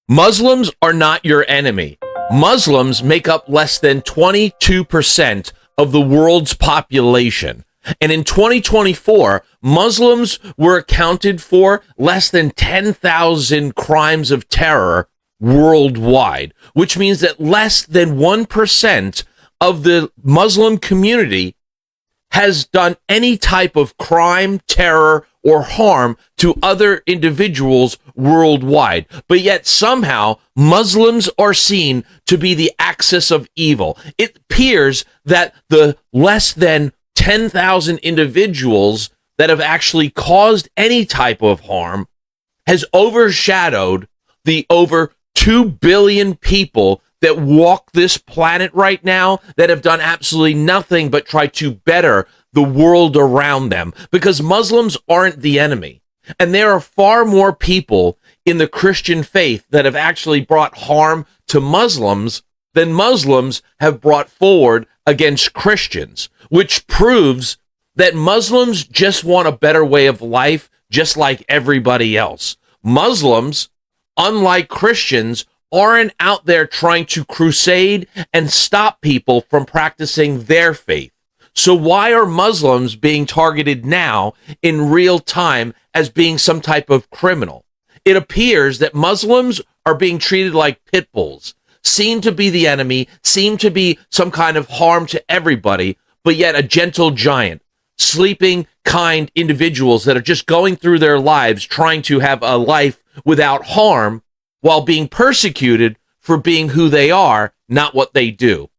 Muslims are not your enemy. Muslims make up less than 22% of the world's population. And in 2024, Muslims were accounted for less than 10,000 crimes of terror worldwide, which means that less than 1% of the Muslim community has done any type of crime, terror, or harm to other individuals worldwide. But yet somehow Muslims are seen to be the axis of evil. It appears that the less than 10,000 individuals that have actually caused any type of harm has overshadowed the over 2 billion people that walk this planet right now that have done absolutely nothing but try to better the world around them, because Muslims aren't the enemy. And there are far more people in the Christian faith that have actually brought harm to Muslims than Muslims have brought forward against Christians, which proves that Muslims just want a better way of life, just like everybody else. Muslims, unlike Christians, aren't out there trying to crusade and stop people from practicing their faith. So why are Muslims being targeted now in real time as being some type of criminal? It appears that Muslims are being treated like pit bulls, seen to be the enemy, seem to be some kind of harm to everybody, but yet a gentle giant, sleeping, kind individuals that are just going through their lives trying to have a life without harm while being persecuted for being who they are, not what they do.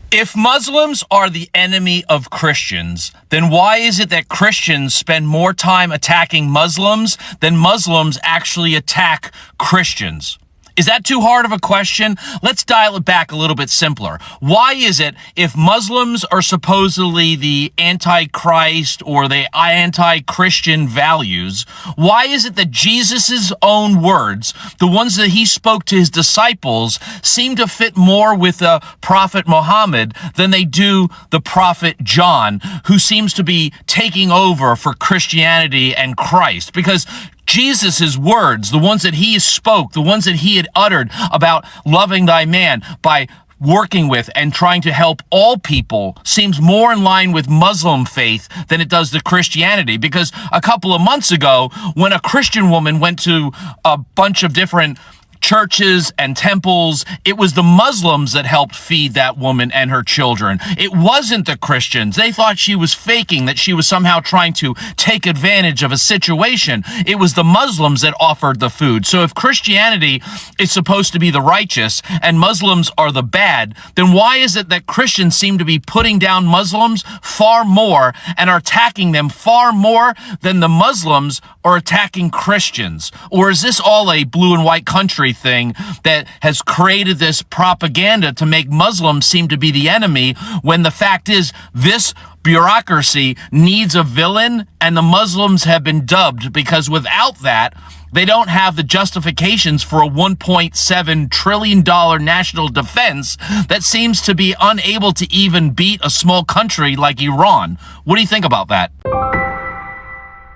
If Muslims are the enemy of Christians, then why is it that Christians spend more time attacking Muslims than Muslims actually attack Christians? Is that too hard of a question? Let's dial it back a little bit simpler. Why is it, if Muslims are supposedly the antichrist or the anti-Christian values, why is it that Jesus' own words, the ones that he spoke to his disciples, seem to fit more with the Prophet Muhammad than they do the Prophet John, who seems to be taking over for Christianity and Christ? Because Jesus' words, the ones that he spoke, the ones that he had uttered about loving thy man by working with and trying to help all people, seems more in line with Muslim faith than it does the Christianity. Because a couple of months ago, when a Christian woman went to a bunch of different churches and temples, it was the Muslims that helped feed that woman and her children. It wasn't the Christians. They thought she was faking, that she was somehow trying to take advantage of a situation. It was the Muslims that offered the food. So if Christianity is supposed to be the righteous and Muslims are the bad, then why is it that Christians seem to be putting down Muslims far more and are attacking them far more than the Muslims are attacking Christians? Or is this all a blue and white country thing that has created this propaganda to make Muslims seem to be the enemy, when the fact is this bureaucracy needs a villain and the Muslims have been dubbed, because without that, they don't have the justifications for a $1.7 trillion national defense that seems to be unable to even beat a small country like Iran. What do you think about that?